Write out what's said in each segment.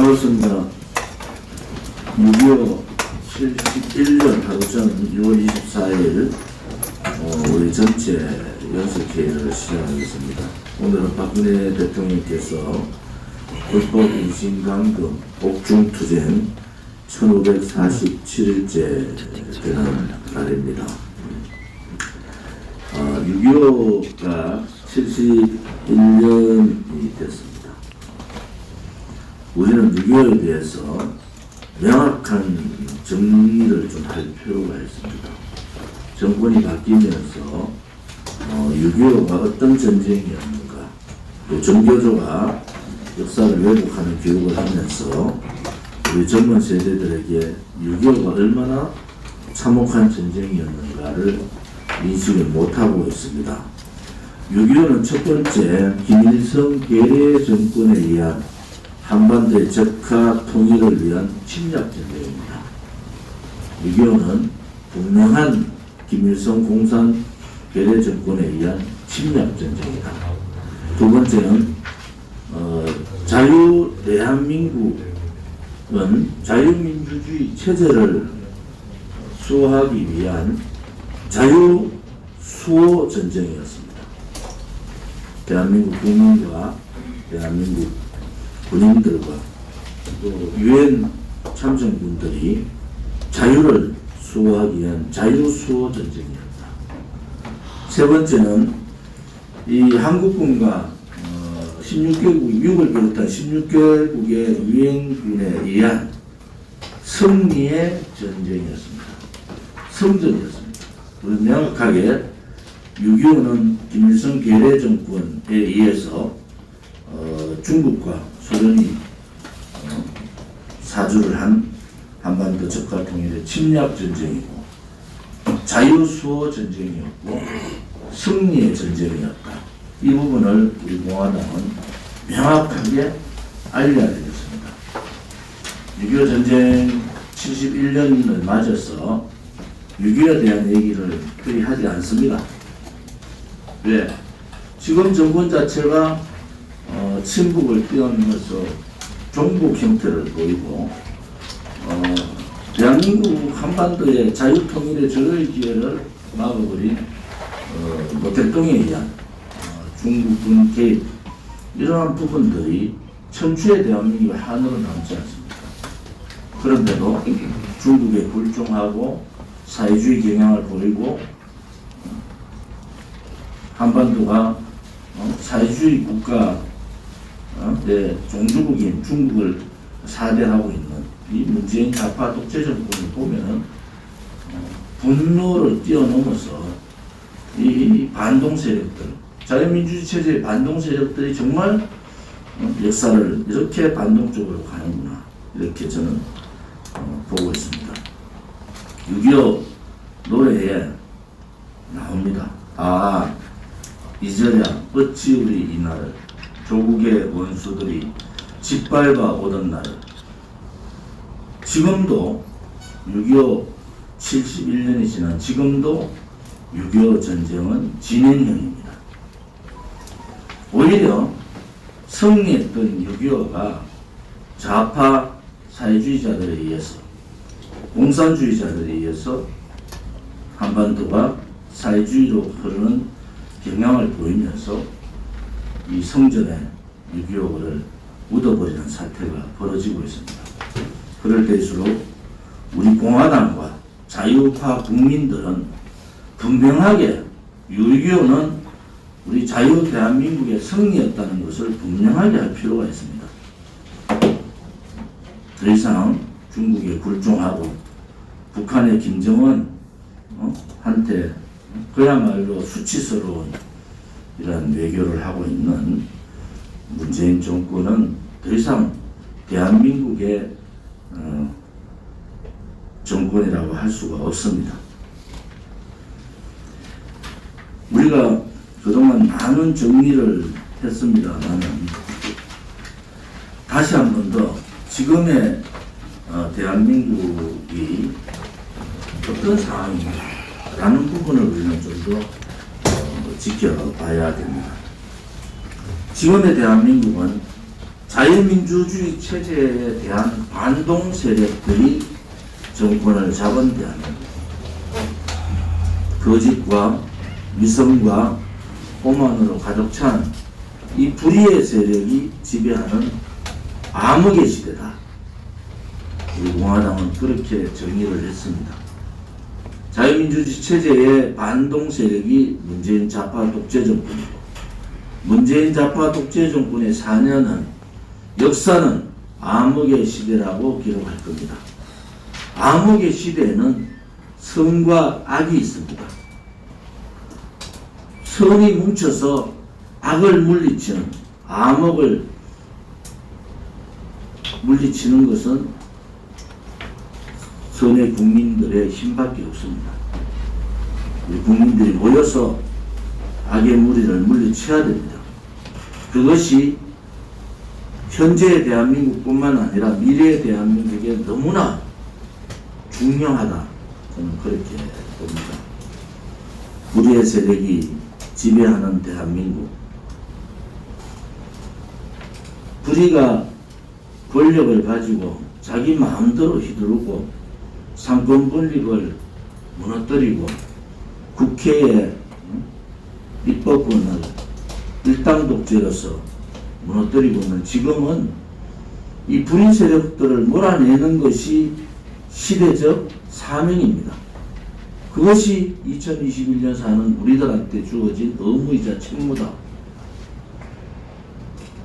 반갑습니다. 6.25 71년 하루 전 6월 24일 우리 전체 연석회의를 시작하겠습니다. 오늘은 박근혜 대통령께서 불법 인신감금 옥중투쟁 1547일째 되는 날입니다. 6.25가 71년이 됐습니다. 우리는 6.25에 대해서 명확한 정리를 좀 할 필요가 있습니다. 정권이 바뀌면서 6.25가 어떤 전쟁이었는가, 또 정교조가 역사를 왜곡하는 교육을 하면서 우리 젊은 세대들에게 6.25가 얼마나 참혹한 전쟁이었는가를 인식을 못하고 있습니다. 6.25는 첫 번째 김일성 괴뢰 정권에 의한 한반도의 적화 통일을 위한 침략 전쟁입니다. 6.25는 분명한 김일성 공산 괴뢰 정권에 의한 침략 전쟁이다. 두 번째는 대한민국은 자유민주주의 체제를 수호하기 위한 자유수호 전쟁이었습니다. 대한민국 국민과 대한민국 군인들과 또 유엔 참전군들이 자유를 수호하기 위한 자유수호 전쟁이었다. 세 번째는 이 한국군과 16개국, 미국을 비롯한 16개국의 유엔군에 의한 승리의 전쟁이었습니다. 성전이었습니다. 우리는 명확하게 6.25는 김일성 괴뢰 정권에 의해서 중국과 소련이 사주를 한 한반도 적화 통일의 침략 전쟁이고 자유수호 전쟁이었고 승리의 전쟁이었다. 이 부분을 우리 공화당은 명확하게 알려야 되겠습니다. 6.25 전쟁 71년을 맞아서 6.25에 대한 얘기를 거의 하지 않습니다. 왜? 지금 정권 자체가 친북을 뛰어넘어서 종북 형태를 보이고 대한민국 한반도의 자유통일의 절호의 기회를 막아버린 모택동에 의한 중국군 개입, 이러한 부분들이 천추의 대한민국의 한으로 남지 않습니다. 그런데도 중국에 굴종하고 사회주의 경향을 보이고 한반도가 사회주의 국가 종주국인 중국을 사대하고 있는 이 문재인 좌파 독재 정권을 보면은 분노를 뛰어넘어서 이 반동 세력들, 자유민주주의 체제의 반동 세력들이 정말 역사를 이렇게 반동적으로 가는구나, 이렇게 저는 보고 있습니다. 6.25 노래에 나옵니다. 이제야 어찌 우리 이 날을 조국의 원수들이 짓밟아 오던 날을. 지금도 6.25 71년이 지난 지금도 6.25 전쟁은 진행형입니다. 오히려 승리했던 6.25가 좌파 사회주의자들에 의해서, 공산주의자들에 의해서 한반도가 사회주의로 흐르는 경향을 보이면서 이 성전에 6.25를 묻어버리는 사태가 벌어지고 있습니다. 그럴 때일수록 우리 공화당과 자유파 국민들은 분명하게 6.25는 우리 자유 대한민국의 승리였다는 것을 분명하게 할 필요가 있습니다. 더 이상 중국에 굴종하고 북한의 김정은 한테 그야말로 수치스러운 이런 외교를 하고 있는 문재인 정권은 더 이상 대한민국의 정권이라고 할 수가 없습니다. 우리가 그동안 많은 정리를 했습니다만 다시 한 번 더 지금의 대한민국이 어떤 상황인가라는 부분을 우리는 좀 더 지켜봐야 됩니다. 지금의 대한민국은 자유민주주의 체제에 대한 반동 세력들이 정권을 잡은 대한민국. 거짓과 위선과 오만으로 가득 찬 이 불의의 세력이 지배하는 암흑의 시대다. 우리 공화당은 그렇게 정의를 했습니다. 자유민주주의 체제의 반동 세력이 문재인 좌파 독재 정권이고, 문재인 좌파 독재 정권의 4년은 역사는 암흑의 시대라고 기록할 겁니다. 암흑의 시대에는 선과 악이 있습니다. 선이 뭉쳐서 악을 물리치는, 암흑을 물리치는 것은 선의 국민들의 힘밖에 없습니다. 우리 국민들이 모여서 악의 무리를 물리쳐야 됩니다. 그것이 현재의 대한민국뿐만 아니라 미래의 대한민국에 너무나 중요하다. 저는 그렇게 봅니다. 불의의 세력이 지배하는 대한민국. 불의가 권력을 가지고 자기 마음대로 휘두르고 상권 분립을 무너뜨리고 국회의 입법권을 일당 독재로서 무너뜨리고 있는 지금은 이 불의 세력들을 몰아내는 것이 시대적 사명입니다. 그것이 2021년 사는 우리들한테 주어진 의무이자 책무다.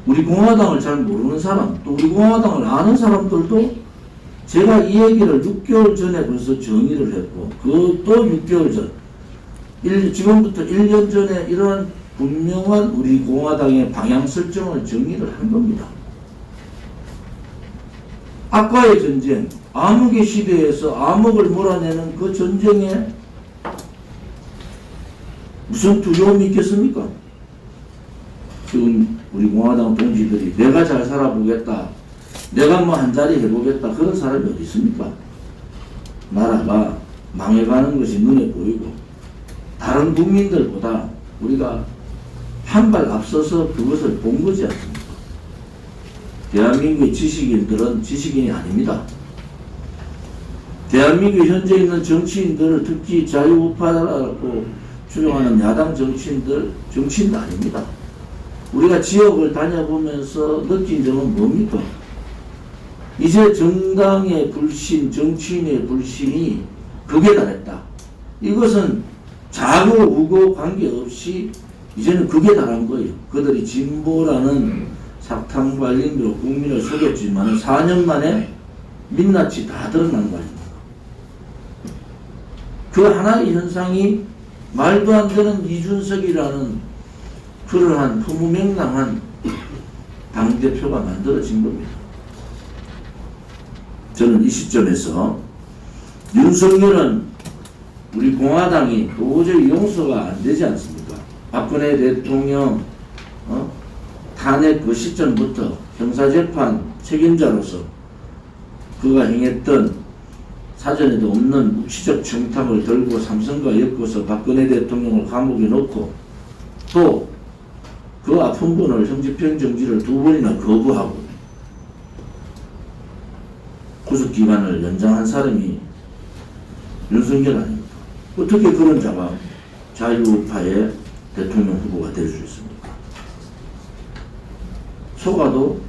우리 공화당을 잘 모르는 사람, 또 우리 공화당을 아는 사람들도 제가 이 얘기를 6개월 전에 벌써 정의를 했고, 그것도 6개월 전, 지금부터 1년 전에 이러한 분명한 우리 공화당의 방향 설정을 정의를 한 겁니다. 악과의 전쟁, 암흑의 시대에서 암흑을 몰아내는 그 전쟁에 무슨 두려움이 있겠습니까? 지금 우리 공화당 동지들이 내가 잘 살아보겠다, 내가 뭐 한 자리 해보겠다, 그런 사람이 어디 있습니까? 나라가 망해가는 것이 눈에 보이고 다른 국민들보다 우리가 한 발 앞서서 그것을 본 거지 않습니까? 대한민국의 지식인들은 지식인이 아닙니다. 대한민국 현재 있는 정치인들, 특히 자유우파라고 주장하는 야당 정치인들, 정치인도 아닙니다. 우리가 지역을 다녀보면서 느낀 점은 뭡니까? 이제 정당의 불신, 정치인의 불신이 극에 달했다. 이것은 좌고 우고 관계없이 이제는 극에 달한 거예요. 그들이 진보라는 사탕발림으로 국민을 속였지만 4년 만에 민낯이 다 드러난 거 아닙니까? 그 하나의 현상이 말도 안 되는 이준석이라는 그러한 허무맹랑한 당대표가 만들어진 겁니다. 저는 이 시점에서 윤석열은 우리 공화당이 도저히 용서가 안 되지 않습니까? 박근혜 대통령 탄핵 그 시점부터 형사재판 책임자로서 그가 행했던 사전에도 없는 묵시적 청탁을 들고 삼성과 엮어서 박근혜 대통령을 감옥에 넣고 또 그 아픈 분을 형집행 정지를 2번이나 거부하고 구속기간을 연장한 사람이 윤석열 아닙니까? 어떻게 그런 자가 자유우파의 대통령 후보가 될 수 있습니까? 속아도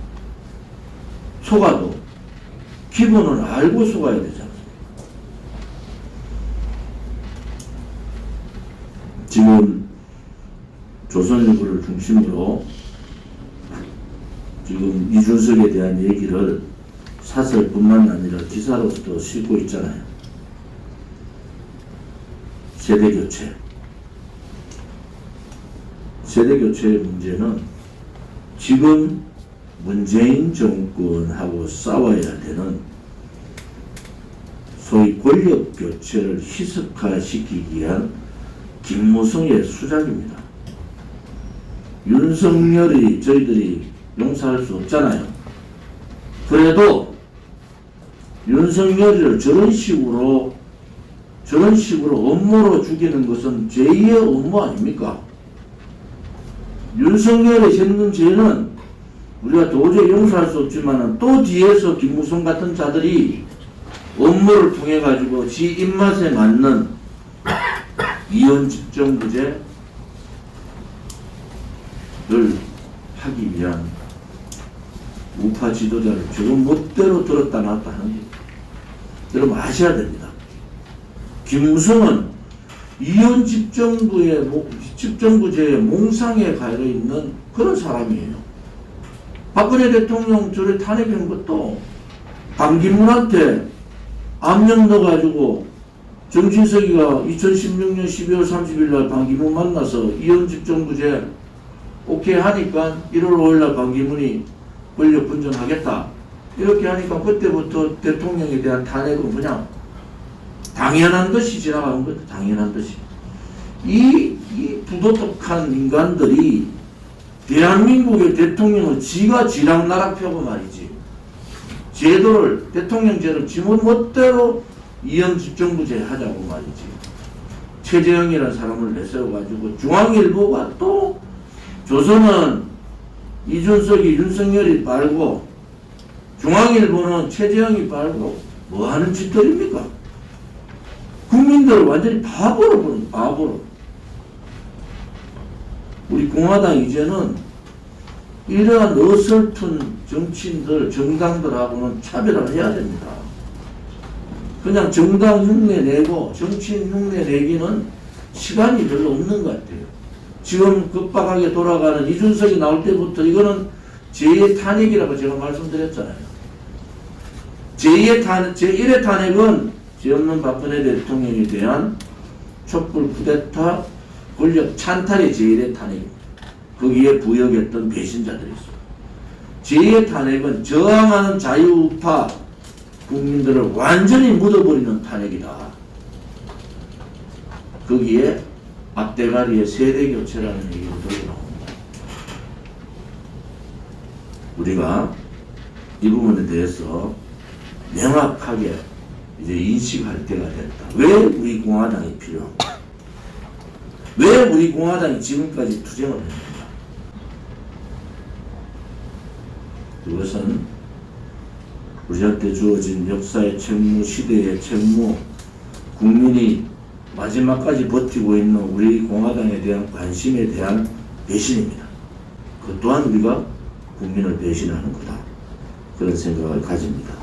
기본을 알고 속아야 되지 않습니까? 지금 조선일보를 중심으로 지금 이준석에 대한 얘기를 사설뿐만 아니라 기사로서도 싣고 있잖아요. 세대교체. 세대교체의 문제는 지금 문재인 정권하고 싸워야 되는 소위 권력교체를 희석화시키기 위한 김무성의 수작입니다. 윤석열이 저희들이 용서할 수 없잖아요. 그래도 윤석열을 저런 식으로 업무로 죽이는 것은 제2의 업무 아닙니까? 윤석열의 했는 죄는 우리가 도저히 용서할 수 없지만은 또 뒤에서 김무성 같은 자들이 업무를 통해 가지고 지 입맛에 맞는 이혼 집정부제를 하기 위한 우파 지도자를 지금 멋대로 들었다 놨다 하는 게 여러분 아셔야 됩니다. 김무성은 이혼 집정부제의 몽상에 가려 있는 그런 사람이에요. 박근혜 대통령 저를 탄핵한 것도 반기문한테 압력 넣어가지고 정진석이가 2016년 12월 30일 날 반기문 만나서 이혼 집정부제 오케이 하니까 1월 5일 날 반기문이 권력 분전하겠다 이렇게 하니까 그때부터 대통령에 대한 탄핵은 그냥 당연한 듯이 지나가는 거죠. 당연한 듯이. 이 부도덕한 인간들이 대한민국의 대통령을 지가 지락나락 펴고 말이지. 제도를, 대통령제를 지문 멋대로 이혼 집정부제 하자고 말이지. 최재형이라는 사람을 내세워가지고 중앙일보가 또 조선은 이준석이 윤석열이 빨고 중앙일보는 최재형이 빨고 뭐 하는 짓들입니까? 국민들을 완전히 바보로 보는 바보로. 우리 공화당 이제는 이러한 어설픈 정치인들, 정당들하고는 차별을 해야 됩니다. 그냥 정당 흉내 내고 정치인 흉내 내기는 시간이 별로 없는 것 같아요. 지금 급박하게 돌아가는 이준석이 나올 때부터 이거는 제1의 탄핵이라고 제가 말씀드렸잖아요. 제1의 탄핵은 죄 없는 박근혜 대통령에 대한 촛불 쿠데타 권력 찬탈의 제1의 탄핵입니다. 거기에 부역했던 배신자들이 있어요. 제2의 탄핵은 저항하는 자유우파 국민들을 완전히 묻어버리는 탄핵이다. 거기에 앞대가리의 세대교체라는 얘기가 들고 나옵니다. 우리가 이 부분에 대해서 명확하게 이제 인식할 때가 됐다. 왜 우리 공화당이 필요한가? 왜 우리 공화당이 지금까지 투쟁을 했는가? 그것은 우리한테 주어진 역사의 책무, 시대의 책무, 국민이 마지막까지 버티고 있는 우리 공화당에 대한 관심에 대한 배신입니다. 그 또한 우리가 국민을 배신하는 거다. 그런 생각을 가집니다.